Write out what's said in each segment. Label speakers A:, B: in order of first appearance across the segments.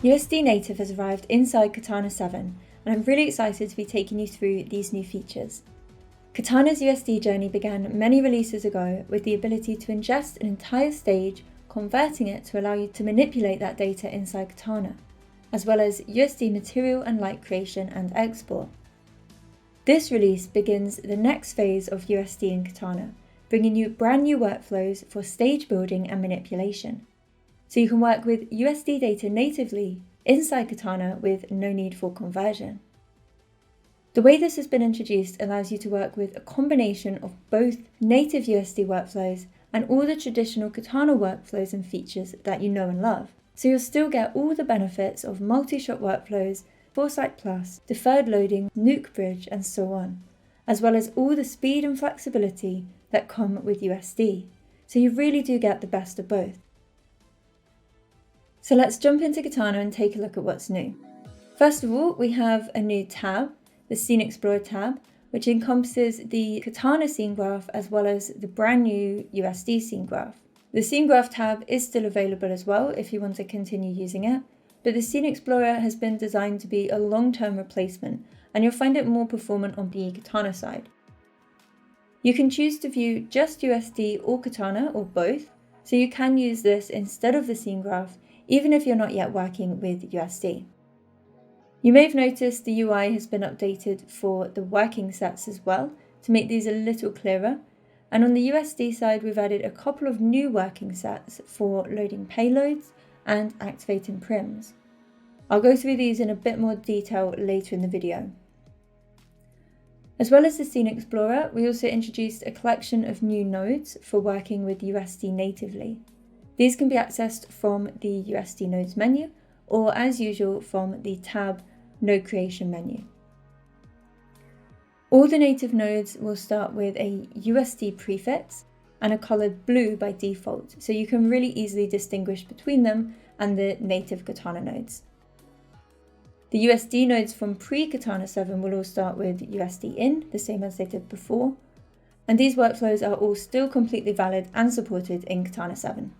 A: USD Native has arrived inside Katana 7, and I'm really excited to be taking you through these new features. Katana's USD journey began many releases ago with the ability to ingest an entire stage, converting it to allow you to manipulate that data inside Katana, as well as USD material and light creation and export. This release begins the next phase of USD in Katana, bringing you brand new workflows for stage building and manipulation. So you can work with USD data natively inside Katana with no need for conversion. The way this has been introduced allows you to work with a combination of both native USD workflows and all the traditional Katana workflows and features that you know and love. So you'll still get all the benefits of multi-shot workflows, Foresight Plus, deferred loading, nuke bridge, and so on, as well as all the speed and flexibility that come with USD. So you really do get the best of both. So let's jump into Katana and take a look at what's new. First of all, we have a new tab, the Scene Explorer tab, which encompasses the Katana scene graph as well as the brand new USD scene graph. The scene graph tab is still available as well if you want to continue using it, but the Scene Explorer has been designed to be a long-term replacement, and you'll find it more performant on the Katana side. You can choose to view just USD or Katana or both, so you can use this instead of the scene graph even if you're not yet working with USD. You may have noticed the UI has been updated for the working sets as well to make these a little clearer, and on the USD side we've added a couple of new working sets for loading payloads and activating prims. I'll go through these in a bit more detail later in the video. As well as the Scene Explorer, we also introduced a collection of new nodes for working with USD natively. These can be accessed from the USD nodes menu, or as usual from the tab Node Creation menu. All the native nodes will start with a USD prefix and are coloured blue by default, so you can really easily distinguish between them and the native Katana nodes. The USD nodes from pre-Katana 7 will all start with USD in, the same as they did before, and these workflows are all still completely valid and supported in Katana 7.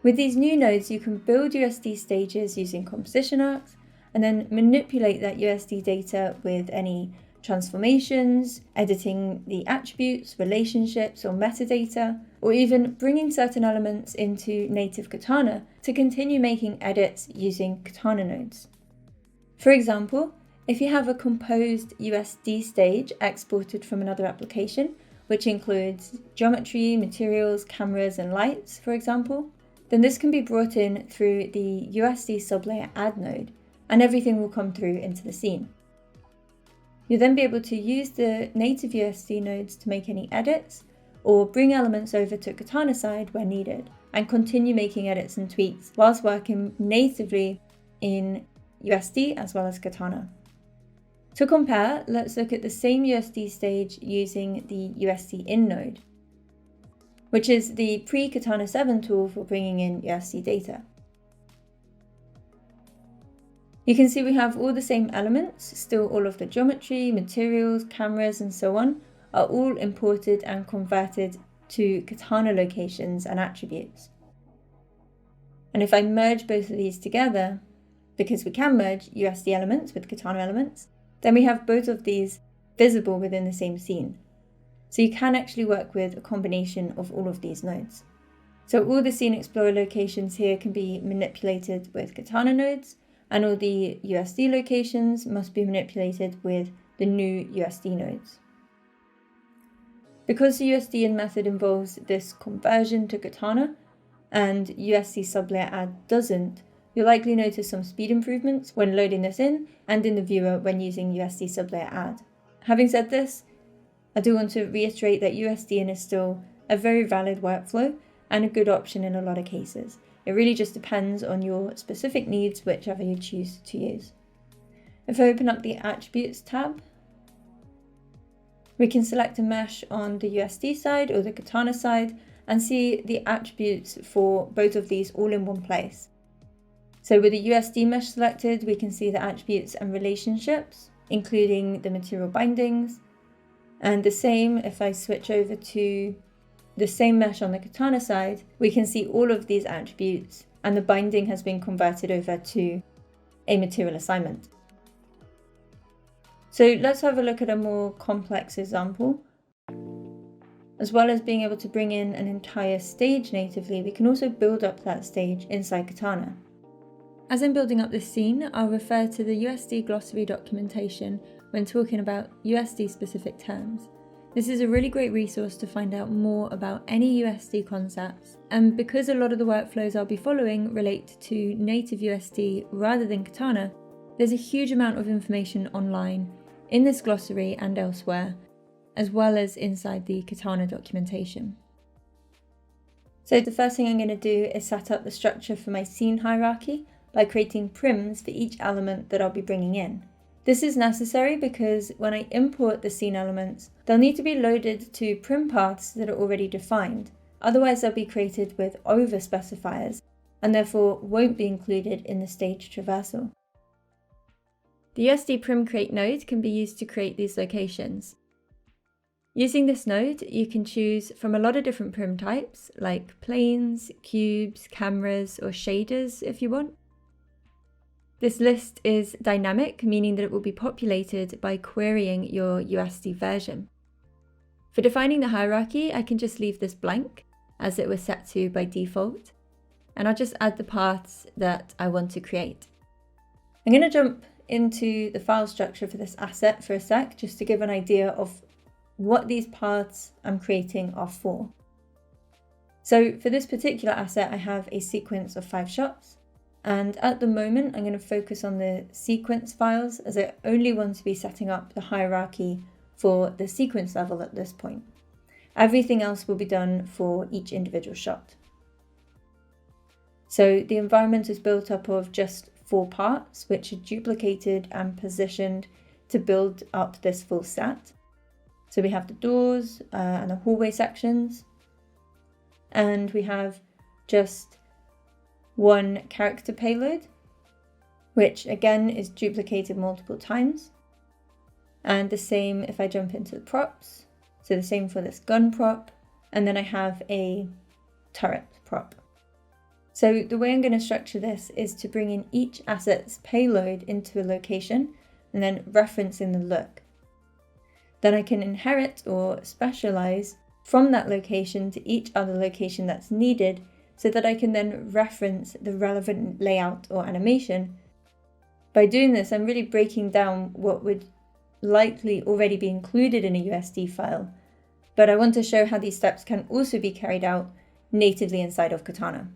A: With these new nodes, you can build USD stages using composition arcs, and then manipulate that USD data with any transformations, editing the attributes, relationships, or metadata, or even bringing certain elements into native Katana to continue making edits using Katana nodes. For example, if you have a composed USD stage exported from another application, which includes geometry, materials, cameras, and lights, for example, then this can be brought in through the USD sublayer add node, and everything will come through into the scene. You'll then be able to use the native USD nodes to make any edits, or bring elements over to Katana side where needed, and continue making edits and tweaks whilst working natively in USD as well as Katana. To compare, let's look at the same USD stage using the USD in node, which is the pre-Katana 7 tool for bringing in USD data. You can see we have all the same elements, still all of the geometry, materials, cameras, and so on are all imported and converted to Katana locations and attributes. And if I merge both of these together, because we can merge USD elements with Katana elements, then we have both of these visible within the same scene. So you can actually work with a combination of all of these nodes. So all the Scene Explorer locations here can be manipulated with Katana nodes, and all the USD locations must be manipulated with the new USD nodes. Because the USD in method involves this conversion to Katana, and USD sublayer add doesn't, you'll likely notice some speed improvements when loading this in and in the viewer when using USD sublayer add. Having said this, I do want to reiterate that USD in is still a very valid workflow and a good option in a lot of cases. It really just depends on your specific needs, whichever you choose to use. If I open up the Attributes tab, we can select a mesh on the USD side or the Katana side and see the attributes for both of these all in one place. So with the USD mesh selected, we can see the attributes and relationships, including the material bindings. And the same, if I switch over to the same mesh on the Katana side, we can see all of these attributes, and the binding has been converted over to a material assignment. So let's have a look at a more complex example. As well as being able to bring in an entire stage natively, we can also build up that stage inside Katana. As I'm building up this scene, I'll refer to the USD glossary documentation when talking about USD specific terms. This is a really great resource to find out more about any USD concepts, and because a lot of the workflows I'll be following relate to native USD rather than Katana, there's a huge amount of information online in this glossary and elsewhere, as well as inside the Katana documentation. So the first thing I'm going to do is set up the structure for my scene hierarchy by creating prims for each element that I'll be bringing in. This is necessary because when I import the scene elements, they'll need to be loaded to prim paths that are already defined. Otherwise, they'll be created with over specifiers and therefore won't be included in the stage traversal. The USD prim create node can be used to create these locations. Using this node, you can choose from a lot of different prim types like planes, cubes, cameras, or shaders if you want. This list is dynamic, meaning that it will be populated by querying your USD version. For defining the hierarchy, I can just leave this blank, as it was set to by default, and I'll just add the paths that I want to create. I'm going to jump into the file structure for this asset for a sec, just to give an idea of what these paths I'm creating are for. So for this particular asset, I have a sequence of 5 shots. And at the moment, I'm going to focus on the sequence files as I only want to be setting up the hierarchy for the sequence level at this point. Everything else will be done for each individual shot. So the environment is built up of just 4 parts, which are duplicated and positioned to build up this full set. So we have the doors and the hallway sections, and we have just one character payload, which again is duplicated multiple times. And the same if I jump into the props. So the same for this gun prop. And then I have a turret prop. So the way I'm going to structure this is to bring in each asset's payload into a location and then reference in the look. Then I can inherit or specialize from that location to each other location that's needed, so that I can then reference the relevant layout or animation. By doing this, I'm really breaking down what would likely already be included in a USD file, but I want to show how these steps can also be carried out natively inside of Katana.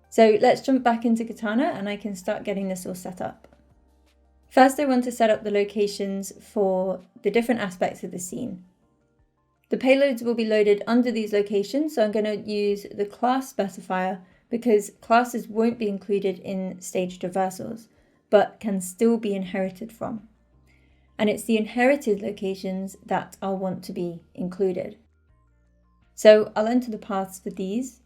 A: So let's jump back into Katana and I can start getting this all set up. First, I want to set up the locations for the different aspects of the scene. The payloads will be loaded under these locations, so I'm going to use the class specifier because classes won't be included in stage traversals, but can still be inherited from. And it's the inherited locations that I'll want to be included. So I'll enter the paths for these.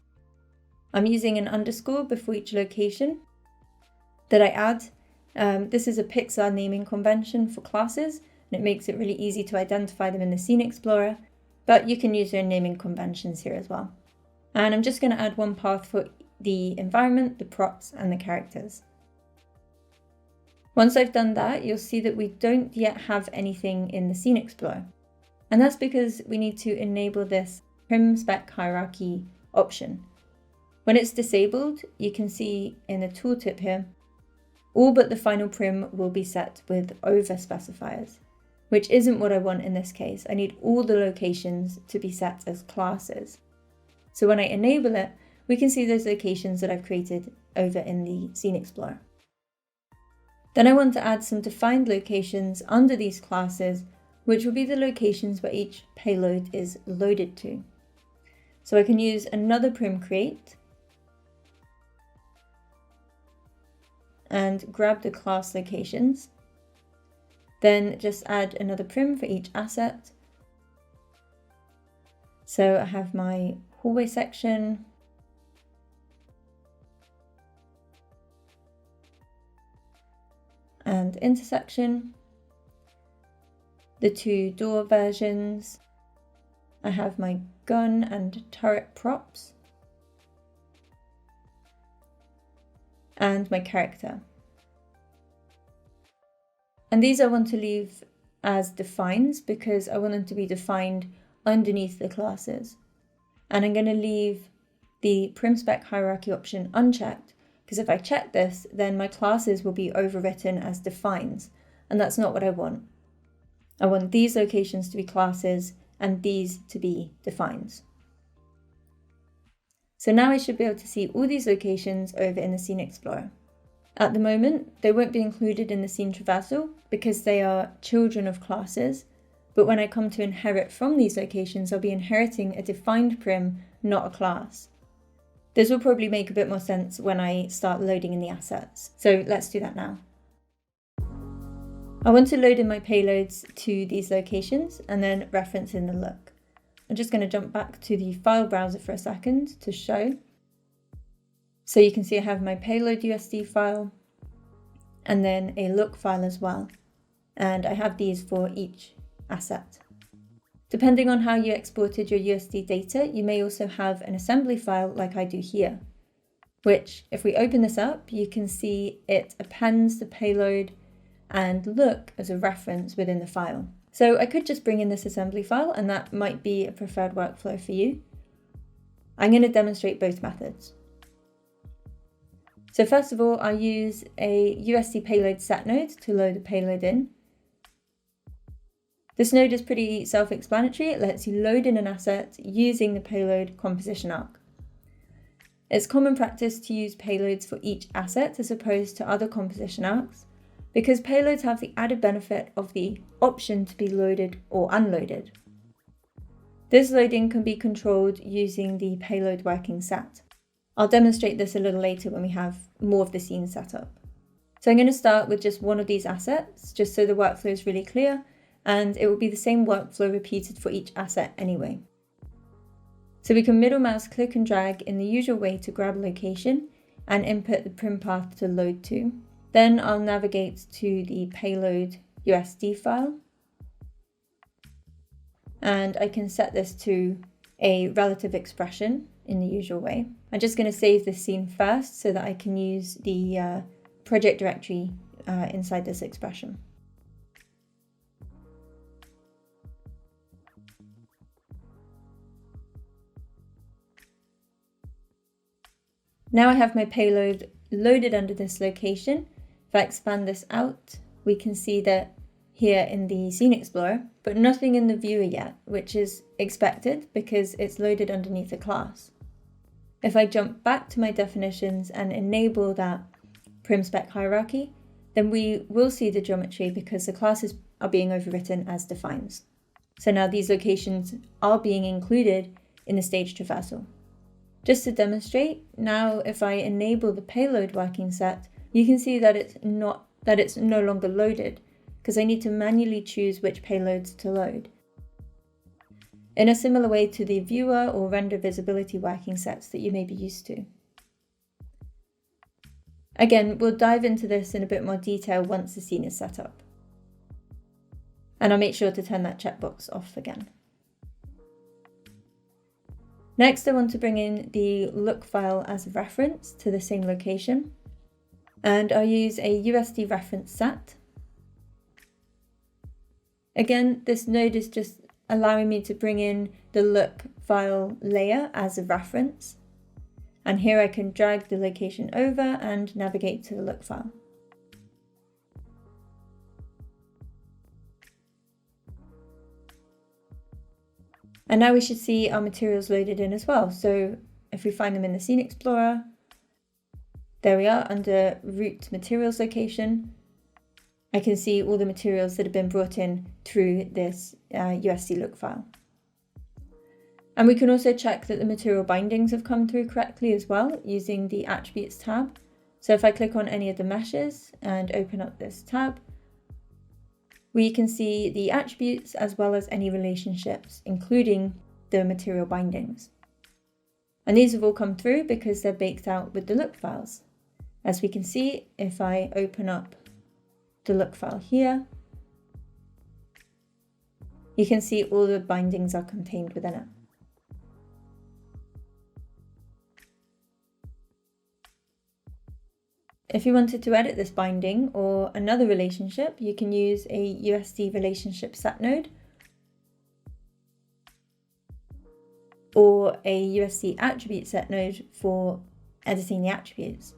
A: I'm using an underscore before each location that I add. This is a Pixar naming convention for classes, and it makes it really easy to identify them in the Scene Explorer. But you can use your own naming conventions here as well. And I'm just going to add one path for the environment, the props, and the characters. Once I've done that, you'll see that we don't yet have anything in the Scene Explorer. And that's because we need to enable this prim spec hierarchy option. When it's disabled, you can see in the tooltip here, all but the final prim will be set with over specifiers, which isn't what I want in this case. I need all the locations to be set as classes. So when I enable it, we can see those locations that I've created over in the Scene Explorer. Then I want to add some defined locations under these classes, which will be the locations where each payload is loaded to. So I can use another prim create and grab the class locations. Then just add another prim for each asset. So I have my hallway section, and intersection, the 2 door versions. I have my gun and turret props, and my character. And these I want to leave as defines because I want them to be defined underneath the classes. And I'm going to leave the prim-spec hierarchy option unchecked because if I check this, then my classes will be overwritten as defines, and that's not what I want. I want these locations to be classes and these to be defines. So now I should be able to see all these locations over in the Scene Explorer. At the moment, they won't be included in the scene traversal because they are children of classes, but when I come to inherit from these locations, I'll be inheriting a defined prim, not a class. This will probably make a bit more sense when I start loading in the assets. So let's do that now. I want to load in my payloads to these locations and then reference in the look. I'm just going to jump back to the file browser for a second to show. So you can see I have my payload USD file and then a look file as well. And I have these for each asset. Depending on how you exported your USD data, you may also have an assembly file like I do here, which if we open this up, you can see it appends the payload and look as a reference within the file. So I could just bring in this assembly file and that might be a preferred workflow for you. I'm going to demonstrate both methods. So first of all, I'll use a USD payload set node to load the payload in. This node is pretty self-explanatory. It lets you load in an asset using the payload composition arc. It's common practice to use payloads for each asset as opposed to other composition arcs, because payloads have the added benefit of the option to be loaded or unloaded. This loading can be controlled using the payload working set. I'll demonstrate this a little later when we have more of the scene set up. So I'm going to start with just one of these assets, just so the workflow is really clear, and it will be the same workflow repeated for each asset anyway. So we can middle mouse click and drag in the usual way to grab a location and input the prim path to load to. Then I'll navigate to the payload USD file. And I can set this to a relative expression in the usual way. I'm just going to save this scene first so that I can use the project directory inside this expression. Now I have my payload loaded under this location. If I expand this out, we can see that here in the Scene Explorer, but nothing in the viewer yet, which is expected because it's loaded underneath a class. If I jump back to my definitions and enable that prim-spec hierarchy, then we will see the geometry because the classes are being overwritten as defines. So now these locations are being included in the stage traversal. Just to demonstrate, now if I enable the payload working set, you can see that it's no longer loaded because I need to manually choose which payloads to load. In a similar way to the viewer or render visibility working sets that you may be used to. Again, we'll dive into this in a bit more detail once the scene is set up. And I'll make sure to turn that checkbox off again. Next, I want to bring in the look file as a reference to the same location. And I'll use a USD reference set. Again, this node is just allowing me to bring in the look file layer as a reference. And here I can drag the location over and navigate to the look file. And now we should see our materials loaded in as well. So if we find them in the Scene Explorer, there we are under root materials location. I can see all the materials that have been brought in through this USD look file. And we can also check that the material bindings have come through correctly as well using the attributes tab. So if I click on any of the meshes and open up this tab, we can see the attributes as well as any relationships, including the material bindings. And these have all come through because they're baked out with the look files. As we can see, if I open up the look file here, you can see all the bindings are contained within it. If you wanted to edit this binding or another relationship, you can use a USD relationship set node or a USD attribute set node for editing the attributes.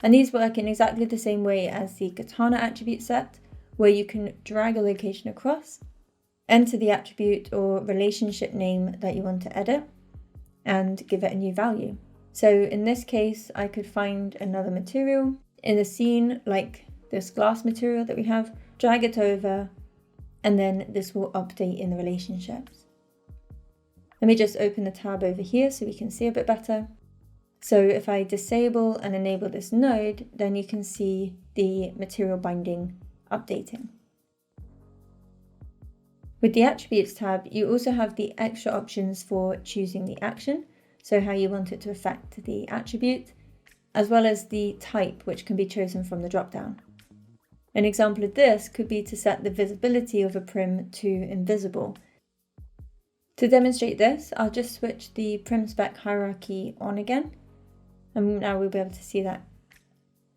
A: And these work in exactly the same way as the Katana attribute set, where you can drag a location across, enter the attribute or relationship name that you want to edit, and give it a new value. So in this case, I could find another material in the scene, like this glass material that we have, drag it over, and then this will update in the relationships. Let me just open the tab over here so we can see a bit better. So if I disable and enable this node, then you can see the material binding updating. With the attributes tab, you also have the extra options for choosing the action, so how you want it to affect the attribute, as well as the type, which can be chosen from the dropdown. An example of this could be to set the visibility of a prim to invisible. To demonstrate this, I'll just switch the prim spec hierarchy on again, and now we'll be able to see that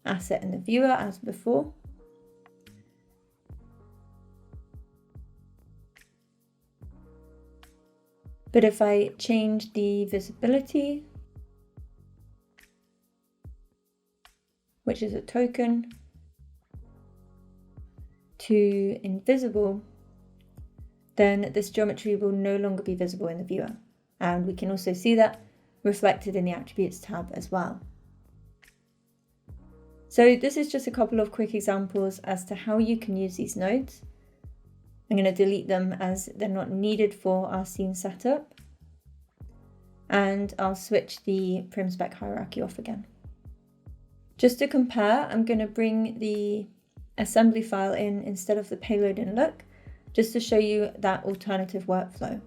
A: asset in the viewer as before. But if I change the visibility, which is a token, to invisible, then this geometry will no longer be visible in the viewer. And we can also see that reflected in the attributes tab as well. So this is just a couple of quick examples as to how you can use these nodes. I'm going to delete them as they're not needed for our scene setup. And I'll switch the prim spec hierarchy off again. Just to compare, I'm going to bring the assembly file in instead of the payload and look, just to show you that alternative workflow.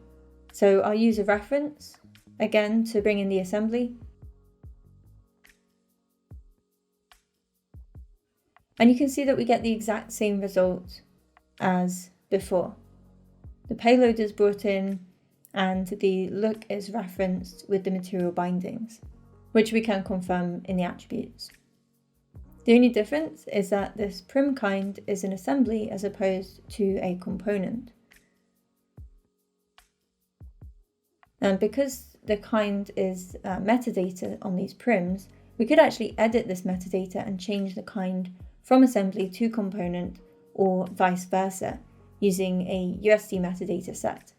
A: So I'll use a reference again to bring in the assembly. And you can see that we get the exact same result as before. The payload is brought in and the look is referenced with the material bindings, which we can confirm in the attributes. The only difference is that this prim kind is an assembly as opposed to a component. And because the kind is metadata on these prims, we could actually edit this metadata and change the kind from assembly to component or vice versa using a USD metadata set.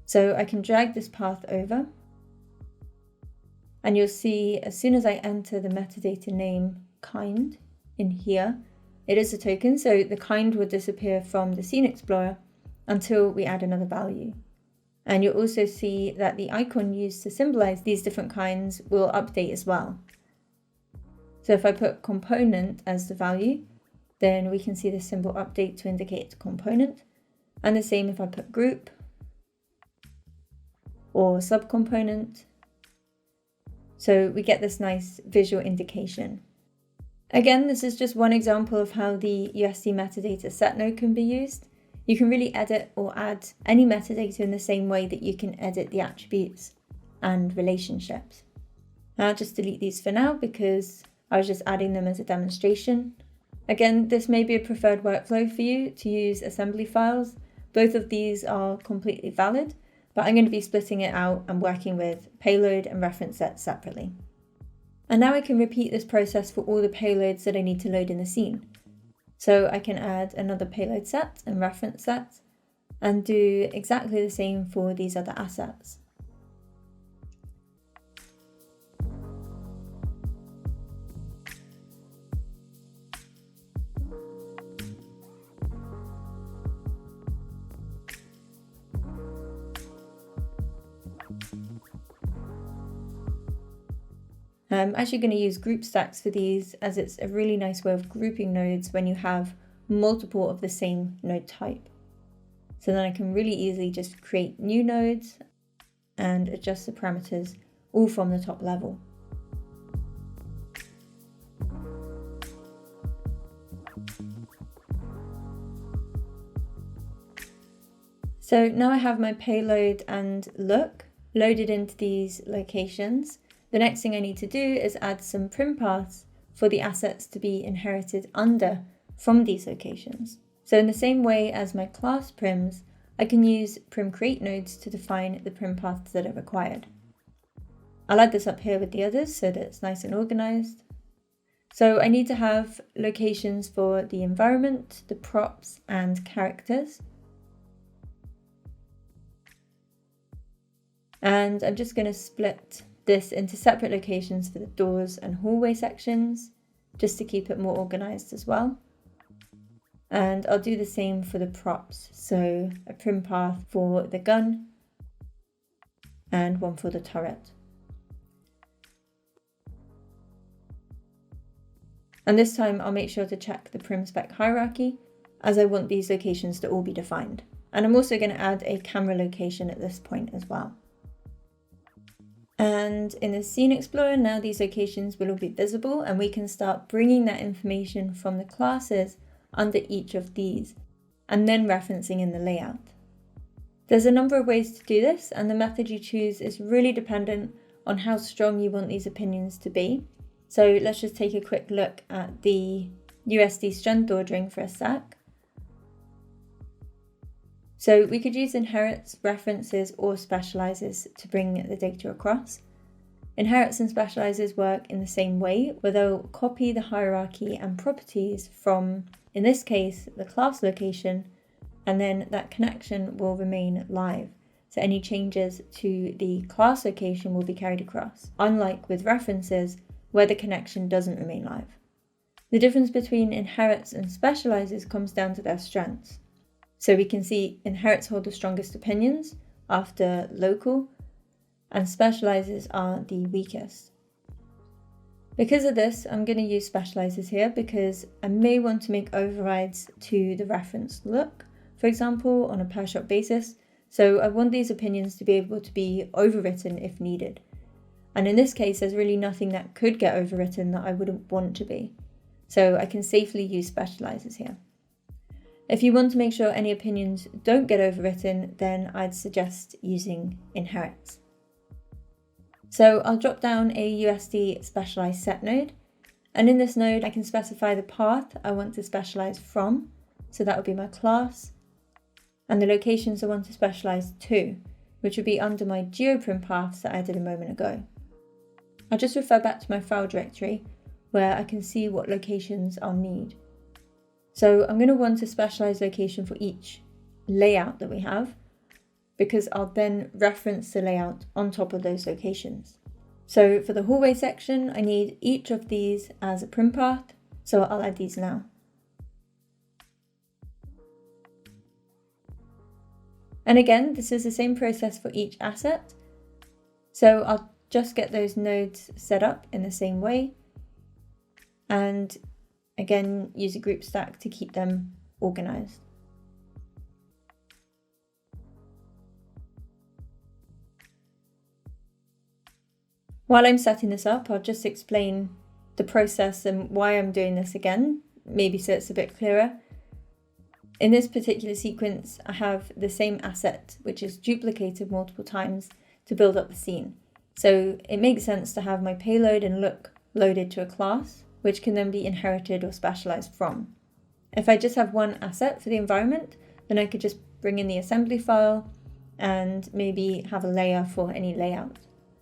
A: So I can drag this path over, and you'll see as soon as I enter the metadata name kind in here, it is a token, so the kind will disappear from the Scene Explorer until we add another value. And you'll also see that the icon used to symbolize these different kinds will update as well. So if I put component as the value, then we can see the symbol update to indicate it's a component. And the same if I put group or subcomponent. So we get this nice visual indication. Again, this is just one example of how the USD metadata set node can be used. You can really edit or add any metadata in the same way that you can edit the attributes and relationships. I'll just delete these for now because I was just adding them as a demonstration. Again, this may be a preferred workflow for you to use assembly files. Both of these are completely valid, but I'm going to be splitting it out and working with payload and reference sets separately. And now I can repeat this process for all the payloads that I need to load in the scene. So I can add another payload set and reference set and do exactly the same for these other assets. I'm actually going to use group stacks for these as it's a really nice way of grouping nodes when you have multiple of the same node type. So then I can really easily just create new nodes and adjust the parameters all from the top level. So now I have my payload and look loaded into these locations. the next thing I need to do is add some prim paths for the assets to be inherited under from these locations. So in the same way as my class prims, I can use prim create nodes to define the prim paths that are required. I'll add this up here with the others so that it's nice and organized. So I need to have locations for the environment, the props, and characters. And I'm just going to split this into separate locations for the doors and hallway sections, just to keep it more organized as well. And I'll do the same for the props. So a prim path for the gun and one for the turret. And this time I'll make sure to check the prim spec hierarchy, as I want these locations to all be defined. And I'm also going to add a camera location at this point as well. And in the Scene Explorer, now these locations will all be visible, and we can start bringing that information from the classes under each of these, and then referencing in the layout. There's a number of ways to do this, and the method you choose is really dependent on how strong you want these opinions to be. So let's just take a quick look at the USD strength ordering for a sec. So we could use inherits, references, or specializes to bring the data across. Inherits and specializes work in the same way, where they'll copy the hierarchy and properties from, in this case, the class location, and then that connection will remain live. So any changes to the class location will be carried across, unlike with references, where the connection doesn't remain live. The difference between inherits and specializes comes down to their strengths. So we can see inherits hold the strongest opinions after local, and specializes are the weakest. Because of this, I'm going to use specializes here because I may want to make overrides to the reference look, for example, on a per shot basis. So I want these opinions to be able to be overwritten if needed. And in this case, there's really nothing that could get overwritten that I wouldn't want to be. So I can safely use specializes here. If you want to make sure any opinions don't get overwritten, then I'd suggest using inherits. So I'll drop down a USD specialized set node. And in this node, I can specify the path I want to specialize from. So that would be my class. And the locations I want to specialize to, which would be under my geoprim paths that I did a moment ago. I'll just refer back to my file directory where I can see what locations I'll need. So I'm going to want a specialized location for each layout that we have, because I'll then reference the layout on top of those locations. So for the hallway section, I need each of these as a prim path, so I'll add these now. And again, this is the same process for each asset. So I'll just get those nodes set up in the same way. And again, use a group stack to keep them organized. While I'm setting this up, I'll just explain the process and why I'm doing this again, maybe so it's a bit clearer. In this particular sequence, I have the same asset, which is duplicated multiple times to build up the scene. So it makes sense to have my payload and look loaded to a class, which can then be inherited or specialized from. If I just have one asset for the environment, then I could just bring in the assembly file and maybe have a layer for any layout.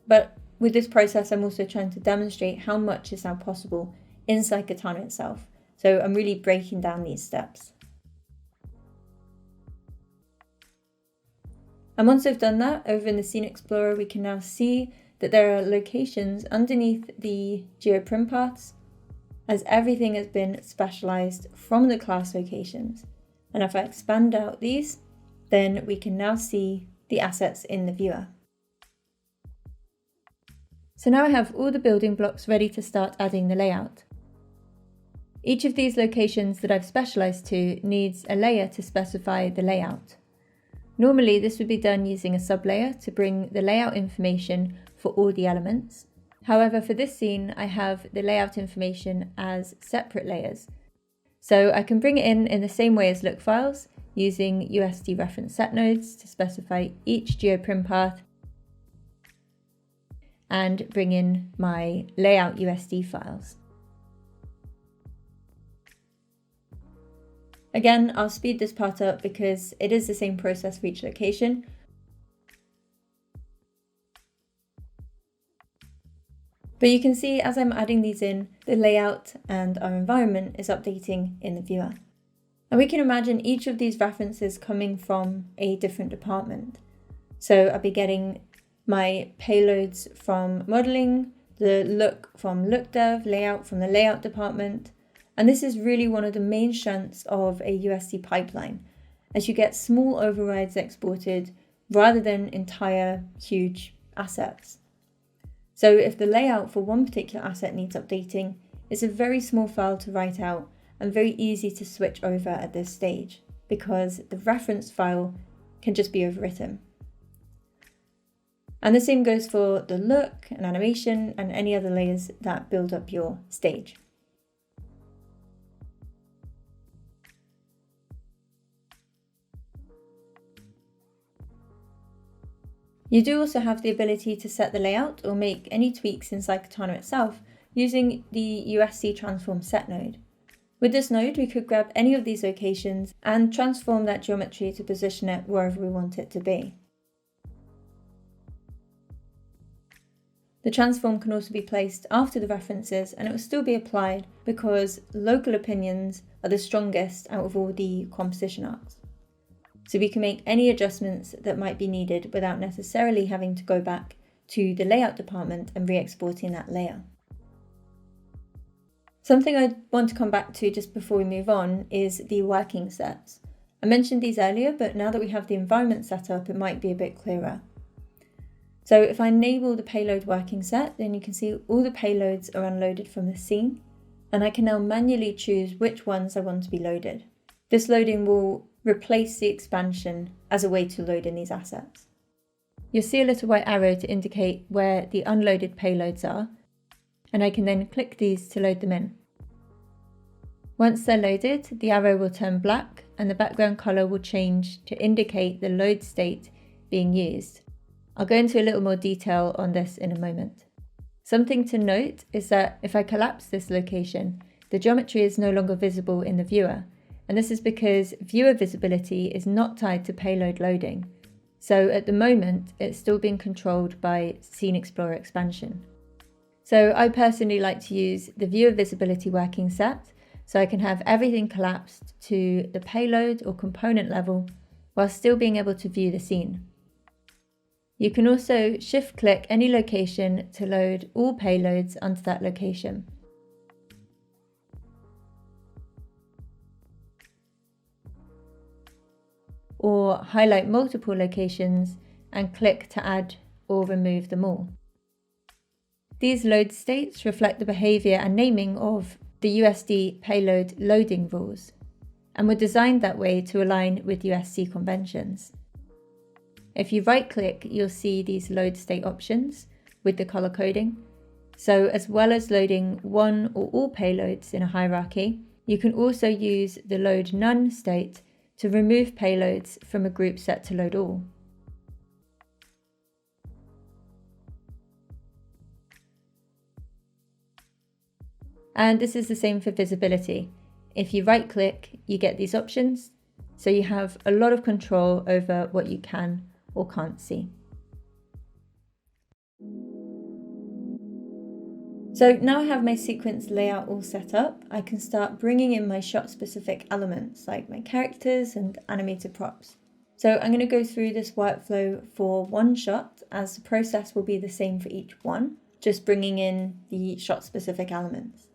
A: But with this process, I'm also trying to demonstrate how much is now possible inside Katana itself. So I'm really breaking down these steps. And once I've done that, over in the Scene Explorer, we can now see that there are locations underneath the geoprim paths, as everything has been specialized from the class locations. And if I expand out these, then we can now see the assets in the viewer. So now I have all the building blocks ready to start adding the layout. Each of these locations that I've specialized to needs a layer to specify the layout. Normally, this would be done using a sublayer to bring the layout information for all the elements. However, for this scene, I have the layout information as separate layers. So I can bring it in the same way as look files, using USD reference set nodes to specify each geoprim path. and bring in my layout USD files. Again, I'll speed this part up because it is the same process for each location. But you can see as I'm adding these in, the layout and our environment is updating in the viewer. And we can imagine each of these references coming from a different department. So I'll be getting my payloads from modeling, the look from look dev, layout from the layout department. And this is really one of the main strengths of a USD pipeline, as you get small overrides exported rather than entire huge assets. So if the layout for one particular asset needs updating, it's a very small file to write out and very easy to switch over at this stage because the reference file can just be overwritten. And the same goes for the look and animation and any other layers that build up your stage. You do also have the ability to set the layout or make any tweaks inside Katana itself using the USD transform set node. With this node, we could grab any of these locations and transform that geometry to position it wherever we want it to be. The transform can also be placed after the references and it will still be applied because local opinions are the strongest out of all the composition arcs. So we can make any adjustments that might be needed without necessarily having to go back to the layout department and re-exporting that layer. Something I want to come back to just before we move on is the working sets. I mentioned these earlier, but now that we have the environment set up, it might be a bit clearer. So if I enable the payload working set, then you can see all the payloads are unloaded from the scene, and I can now manually choose which ones I want to be loaded. This loading will replace the expansion as a way to load in these assets. You'll see a little white arrow to indicate where the unloaded payloads are, and I can then click these to load them in. Once they're loaded, the arrow will turn black and the background color will change to indicate the load state being used. I'll go into a little more detail on this in a moment. Something to note is that if I collapse this location, the geometry is no longer visible in the viewer, and this is because viewer visibility is not tied to payload loading. So at the moment, it's still being controlled by Scene Explorer expansion. So I personally like to use the viewer visibility working set, so I can have everything collapsed to the payload or component level while still being able to view the scene. You can also shift-click any location to load all payloads onto that location. Or highlight multiple locations and click to add or remove them all. These load states reflect the behavior and naming of the USD payload loading rules, and were designed that way to align with USD conventions. If you right-click, you'll see these load state options with the color coding. So as well as loading one or all payloads in a hierarchy, you can also use the load none state to remove payloads from a group set to load all. And this is the same for visibility. If you right click, you get these options, so you have a lot of control over what you can or can't see. So now I have my sequence layout all set up, I can start bringing in my shot specific elements like my characters and animated props. So I'm going to go through this workflow for one shot, as the process will be the same for each one, just bringing in the shot specific elements.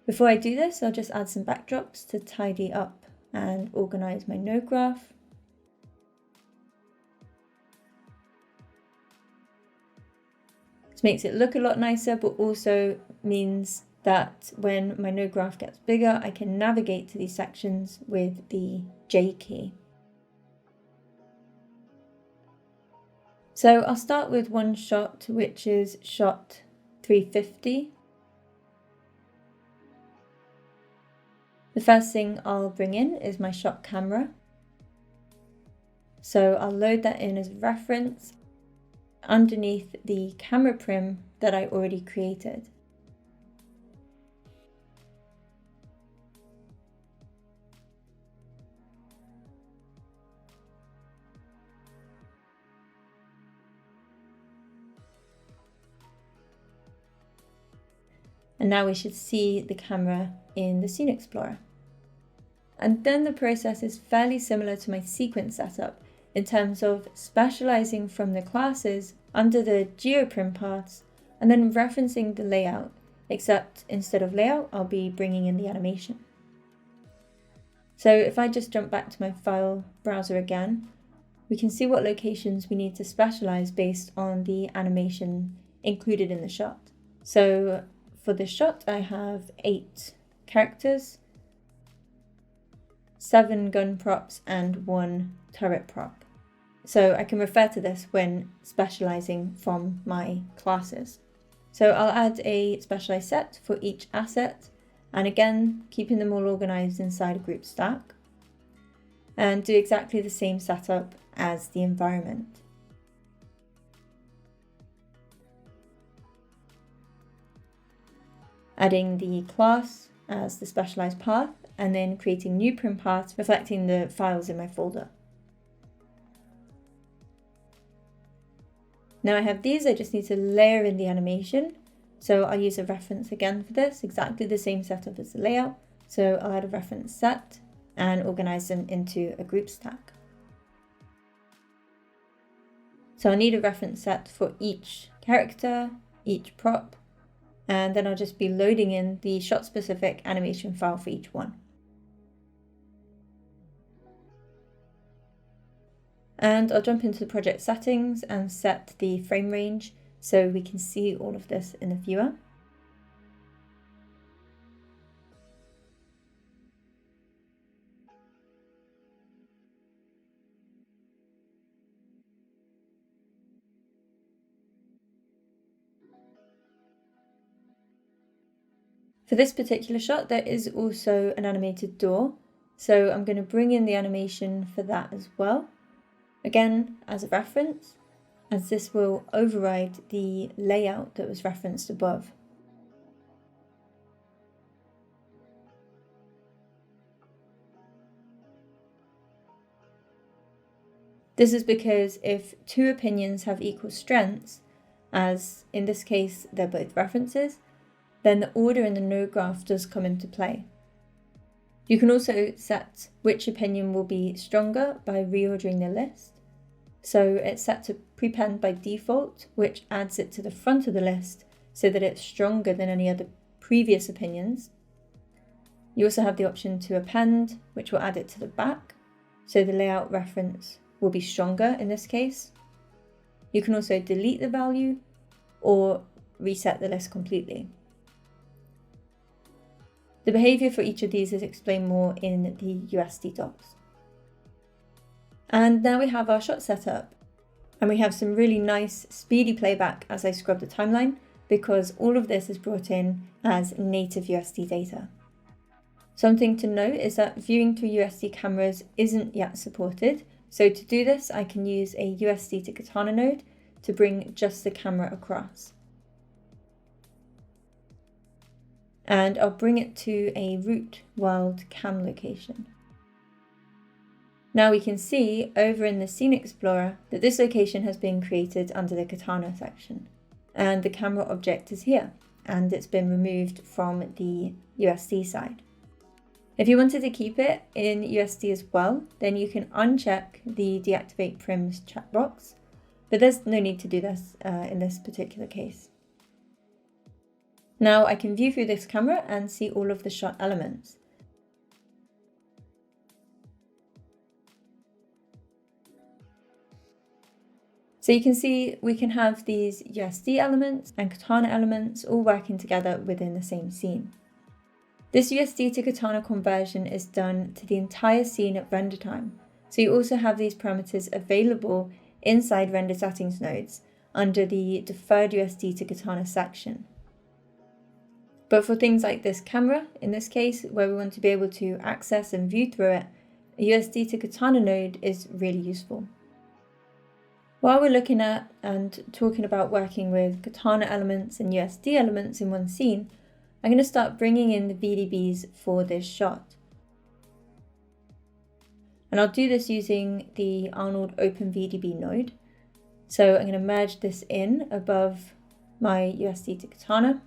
A: Before I do this, I'll just add some backdrops to tidy up and organize my node graph. This makes it look a lot nicer, but also means that when my node graph gets bigger, I can navigate to these sections with the J key. So I'll start with one shot, which is shot 350. The first thing I'll bring in is my shot camera. So I'll load that in as reference. underneath the camera prim that I already created. And now we should see the camera in the Scene Explorer. And then the process is fairly similar to my sequence setup in terms of specializing from the classes under the geoprim paths and then referencing the layout, except instead of layout, I'll be bringing in the animation. So if I just jump back to my file browser again, we can see what locations we need to specialize based on the animation included in the shot. So for this shot, I have 8 characters, 7 gun props, and 1 turret prop. So I can refer to this when specializing from my classes. So I'll add a specialized set for each asset, and again, keeping them all organized inside a group stack, and do exactly the same setup as the environment. Adding the class as the specialized path, and then creating new prim paths reflecting the files in my folder. Now I have these, I just need to layer in the animation. So I'll use a reference again for this, exactly the same setup as the layout. So I'll add a reference set and organize them into a group stack. So I'll need a reference set for each character, each prop, and then I'll just be loading in the shot-specific animation file for each one. And I'll jump into the project settings and set the frame range so we can see all of this in the viewer. For this particular shot, there is also an animated door, so I'm going to bring in the animation for that as well. Again, as a reference, as this will override the layout that was referenced above. This is because if 2 opinions have equal strengths, as in this case they're both references, then the order in the node graph does come into play. You can also set which opinion will be stronger by reordering the list. So it's set to prepend by default, which adds it to the front of the list so that it's stronger than any other previous opinions. You also have the option to append, which will add it to the back, so the layout reference will be stronger in this case. You can also delete the value or reset the list completely. The behavior for each of these is explained more in the USD docs. And now we have our shot set up, and we have some really nice speedy playback as I scrub the timeline, because all of this is brought in as native USD data. Something to note is that viewing through USD cameras isn't yet supported, so to do this I can use a USD to Katana node to bring just the camera across. And I'll bring it to a root world cam location. Now we can see over in the Scene Explorer that this location has been created under the Katana section, and the camera object is here, and it's been removed from the USD side. If you wanted to keep it in USD as well, then you can uncheck the deactivate prims checkbox, but there's no need to do this in this particular case. Now I can view through this camera and see all of the shot elements. So you can see we can have these USD elements and Katana elements all working together within the same scene. This USD to Katana conversion is done to the entire scene at render time, so you also have these parameters available inside render settings nodes under the deferred USD to Katana section. But for things like this camera, in this case, where we want to be able to access and view through it, a USD to Katana node is really useful. While we're looking at and talking about working with Katana elements and USD elements in one scene, I'm going to start bringing in the VDBs for this shot. And I'll do this using the Arnold OpenVDB node. So I'm going to merge this in above my USD to Katana.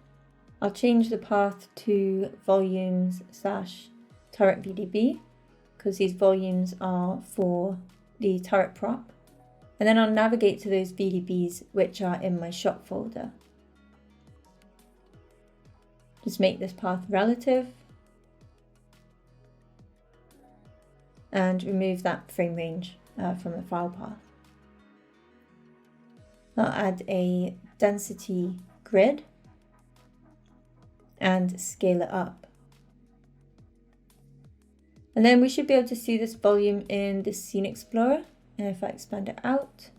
A: I'll change the path to volumes/turret VDB because these volumes are for the turret prop. And then I'll navigate to those VDBs which are in my shot folder. Just make this path relative and remove that frame range from the file path. I'll add a density grid and scale it up. And then we should be able to see this volume in the Scene Explorer. And if I expand it out,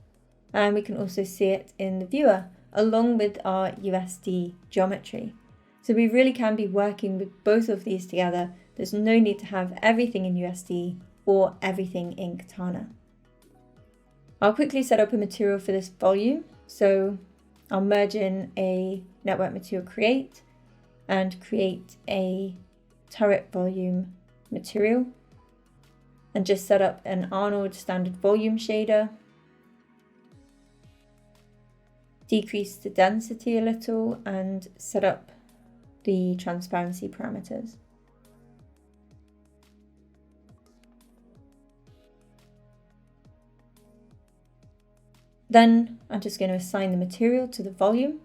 A: and we can also see it in the viewer along with our USD geometry. So we really can be working with both of these together. There's no need to have everything in USD or everything in Katana. I'll quickly set up a material for this volume. So I'll merge in a network material create and create a turret volume material and just set up an Arnold standard volume shader. Decrease the density a little and set up the transparency parameters. Then I'm just going to assign the material to the volume.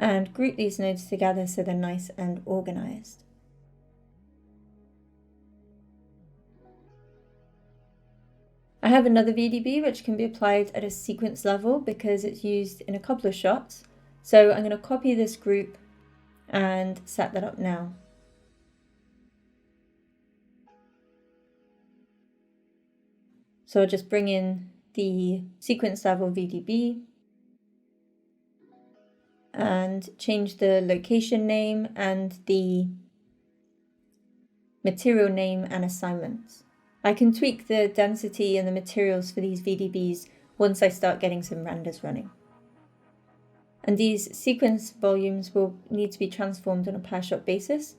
A: And group these nodes together so they're nice and organized. I have another VDB which can be applied at a sequence level because it's used in a couple of shots. So I'm going to copy this group and set that up now. So I'll just bring in the sequence level VDB and change the location name and the material name and assignments. I can tweak the density and the materials for these VDBs once I start getting some renders running. And these sequence volumes will need to be transformed on a per shot basis.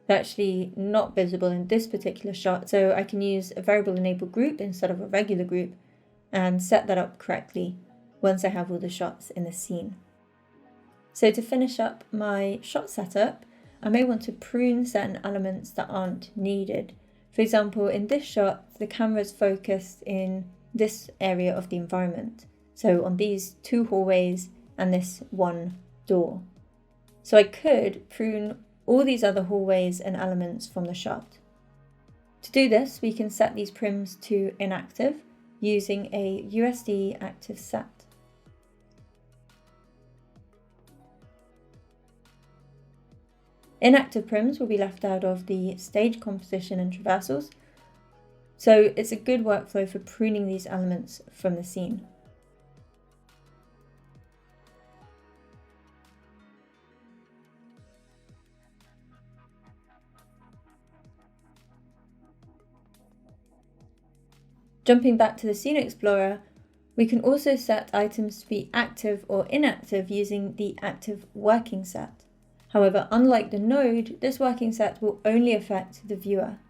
A: They're actually not visible in this particular shot, so I can use a variable enabled group instead of a regular group and set that up correctly once I have all the shots in the scene. So to finish up my shot setup, I may want to prune certain elements that aren't needed. For example, in this shot, the camera is focused in this area of the environment. So on these two hallways and this one door. So I could prune all these other hallways and elements from the shot. To do this, we can set these prims to inactive using a USD active set. Inactive prims will be left out of the stage composition and traversals, so it's a good workflow for pruning these elements from the scene. Jumping back to the Scene Explorer, we can also set items to be active or inactive using the active working set. However, unlike the node, this working set will only affect the viewer.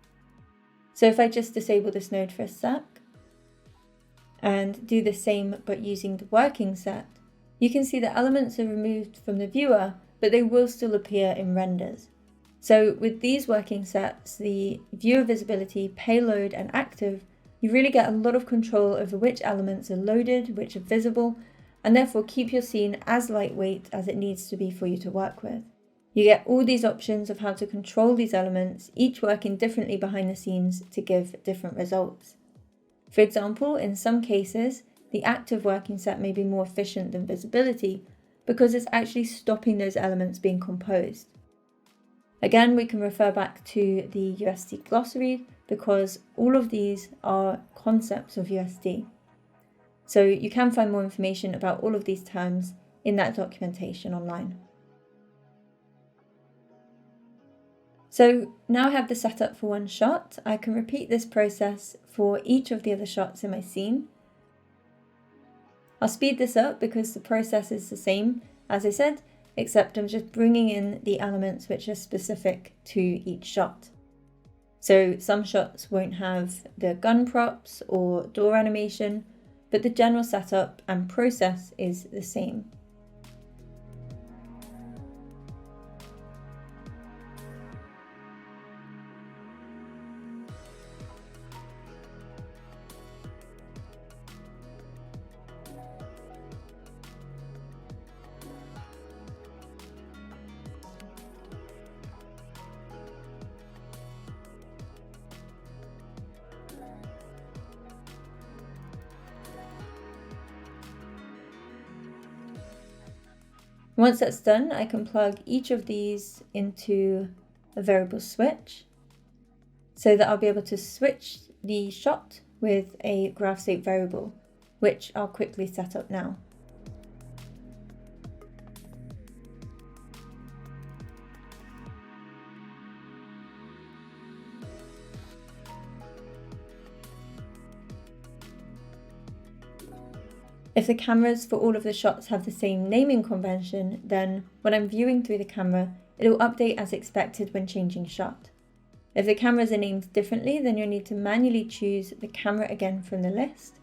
A: So if I just disable this node for a sec and do the same but using the working set, you can see the elements are removed from the viewer, but they will still appear in renders. So with these working sets, the viewer visibility, payload and active, you really get a lot of control over which elements are loaded, which are visible, and therefore keep your scene as lightweight as it needs to be for you to work with. You get all these options of how to control these elements, each working differently behind the scenes to give different results. For example, in some cases, the active working set may be more efficient than visibility because it's actually stopping those elements being composed. Again, we can refer back to the USD glossary because all of these are concepts of USD. So you can find more information about all of these terms in that documentation online. So now I have the setup for one shot. I can repeat this process for each of the other shots in my scene. I'll speed this up because the process is the same, as I said, except I'm just bringing in the elements which are specific to each shot. So some shots won't have the gun props or door animation, but the general setup and process is the same. Once that's done, I can plug each of these into a variable switch so that I'll be able to switch the shot with a graph state variable, which I'll quickly set up now. If the cameras for all of the shots have the same naming convention, then when I'm viewing through the camera, it will update as expected when changing shot. If the cameras are named differently, then you'll need to manually choose the camera again from the list,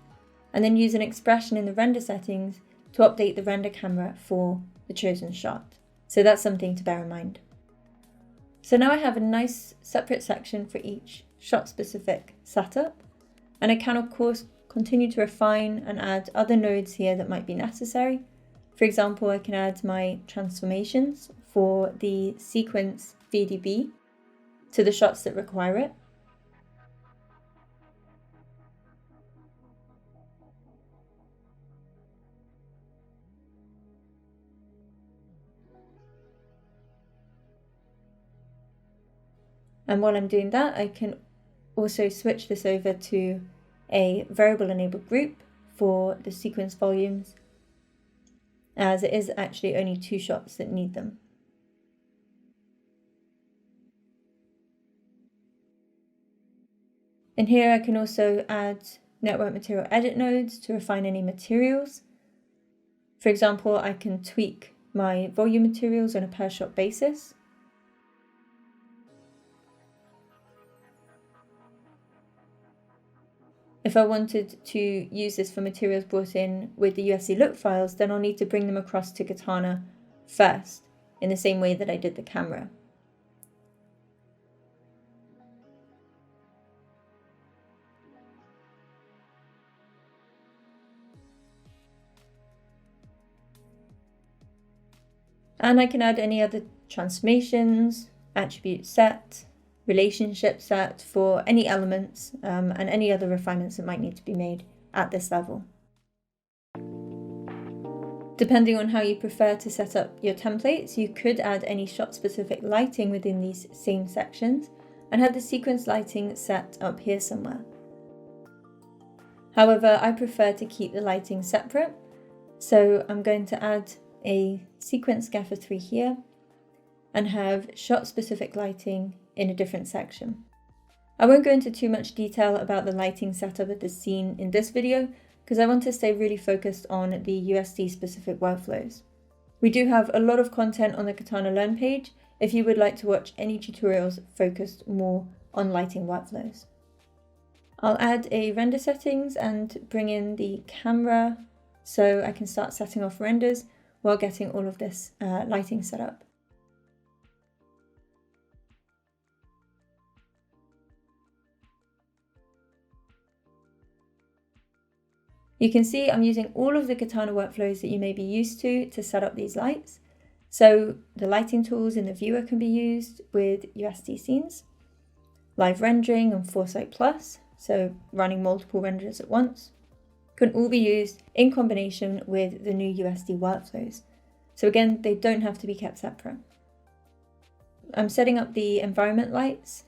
A: and then use an expression in the render settings to update the render camera for the chosen shot. So that's something to bear in mind. So now I have a nice separate section for each shot-specific setup, and I can of course continue to refine and add other nodes here that might be necessary. For example, I can add my transformations for the sequence VDB to the shots that require it. And while I'm doing that, I can also switch this over to a variable enabled group for the sequence volumes, as it is actually only 2 shots that need them. In here I can also add network material edit nodes to refine any materials. For example, I can tweak my volume materials on a per shot basis. If I wanted to use this for materials brought in with the USD look files, then I'll need to bring them across to Katana first, in the same way that I did the camera. And I can add any other transformations, attribute set, relationship set for any elements and any other refinements that might need to be made at this level. Depending on how you prefer to set up your templates, you could add any shot-specific lighting within these same sections and have the sequence lighting set up here somewhere. However, I prefer to keep the lighting separate, so I'm going to add a sequence gaffer 3 here and have shot-specific lighting in a different section. I won't go into too much detail about the lighting setup of the scene in this video because I want to stay really focused on the USD specific workflows. We do have a lot of content on the Katana Learn page if you would like to watch any tutorials focused more on lighting workflows. I'll add a render settings and bring in the camera so I can start setting off renders while getting all of this lighting set up. You can see I'm using all of the Katana workflows that you may be used to set up these lights. So the lighting tools in the viewer can be used with USD scenes, live rendering and Foresight Plus, so running multiple renders at once, can all be used in combination with the new USD workflows. So again, they don't have to be kept separate. I'm setting up the environment lights,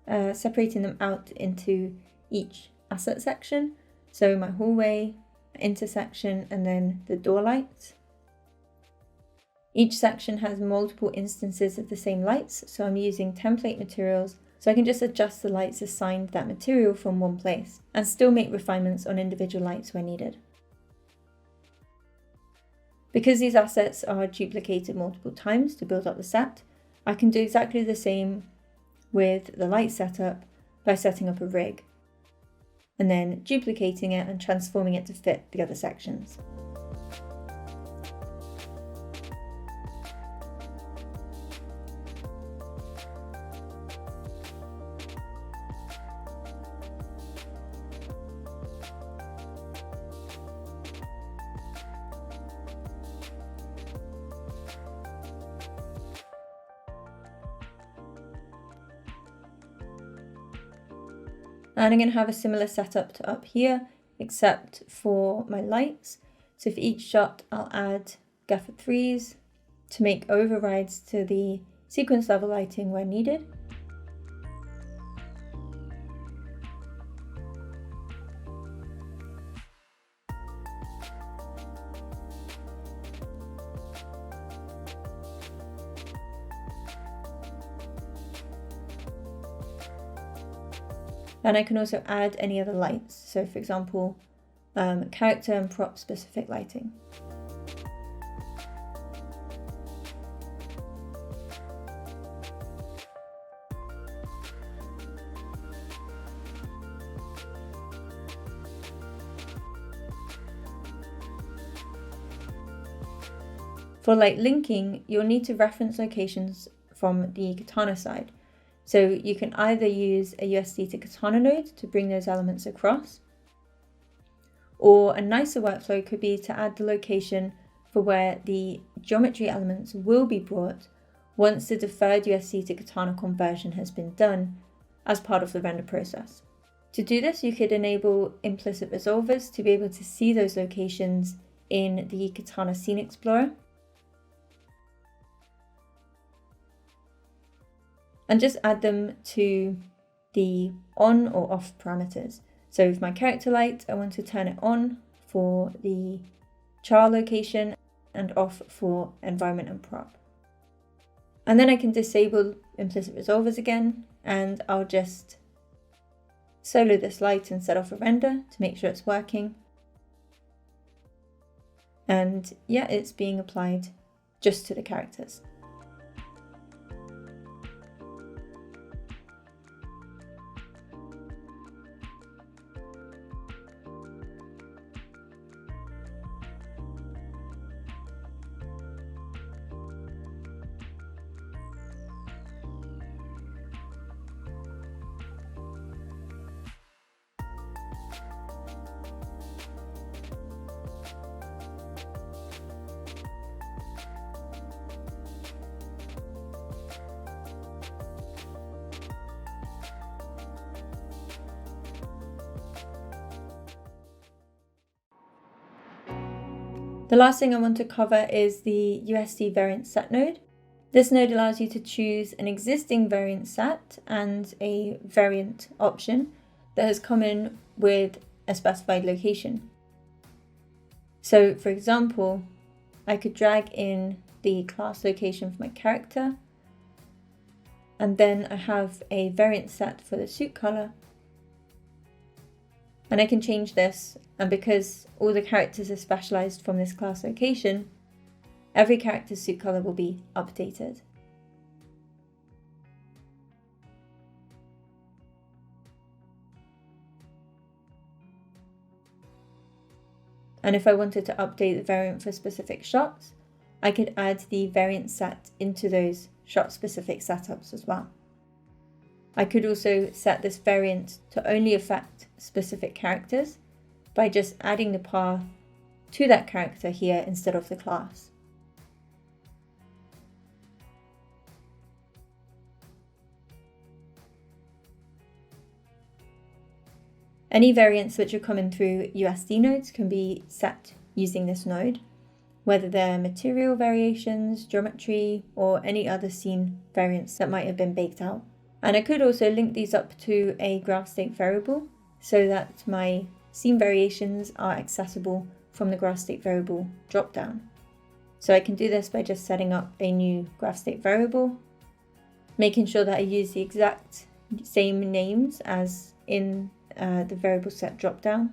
A: separating them out into each asset section. So my hallway, intersection, and then the door lights. Each section has multiple instances of the same lights, so I'm using template materials, so I can just adjust the lights assigned that material from one place and still make refinements on individual lights where needed. Because these assets are duplicated multiple times to build up the set, I can do exactly the same with the light setup by setting up a rig and then duplicating it and transforming it to fit the other sections. And I'm going to have a similar setup to up here, except for my lights. So for each shot, I'll add gaffer 3s to make overrides to the sequence level lighting where needed. And I can also add any other lights. So for example, character and prop specific lighting. For light linking, you'll need to reference locations from the Katana side. So you can either use a USD to Katana node to bring those elements across, or a nicer workflow could be to add the location for where the geometry elements will be brought once the deferred USD to Katana conversion has been done as part of the render process. To do this, you could enable implicit resolvers to be able to see those locations in the Katana Scene Explorer, and just add them to the on or off parameters. So with my character light, I want to turn it on for the char location and off for environment and prop. And then I can disable implicit resolvers again, and I'll just solo this light and set off a render to make sure it's working. And yeah, it's being applied just to the characters. The last thing I want to cover is the USD variant set node. This node allows you to choose an existing variant set and a variant option that has come in with a specified location. So for example, I could drag in the class location for my character, and then I have a variant set for the suit color. And I can change this, and because all the characters are specialized from this class location, every character's suit color will be updated. And if I wanted to update the variant for specific shots, I could add the variant set into those shot-specific setups as well. I could also set this variant to only affect specific characters by just adding the path to that character here instead of the class. Any variants which are coming through USD nodes can be set using this node, whether they're material variations, geometry, or any other scene variants that might have been baked out. And I could also link these up to a graph state variable so that my scene variations are accessible from the graph state variable dropdown. So I can do this by just setting up a new graph state variable, making sure that I use the exact same names as in the variable set dropdown.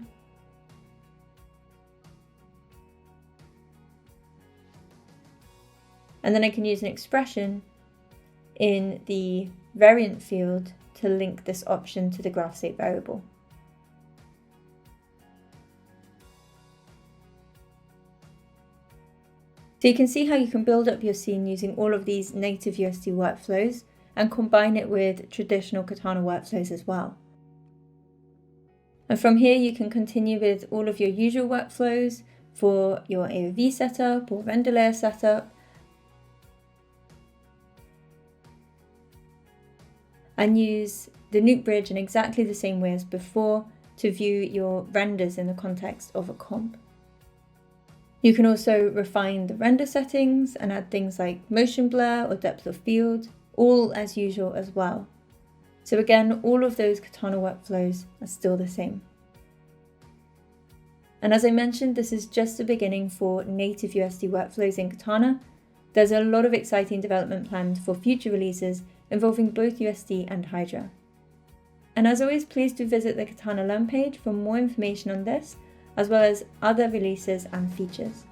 A: And then I can use an expression in the variant field to link this option to the graph state variable. So you can see how you can build up your scene using all of these native USD workflows and combine it with traditional Katana workflows as well. And from here you can continue with all of your usual workflows for your AOV setup or render layer setup, and use the Nuke bridge in exactly the same way as before to view your renders in the context of a comp. You can also refine the render settings and add things like motion blur or depth of field, all as usual as well. So again, all of those Katana workflows are still the same. And as I mentioned, this is just the beginning for native USD workflows in Katana. There's a lot of exciting development planned for future releases involving both USD and Hydra. And as always, please do visit the Katana Learn page for more information on this, as well as other releases and features.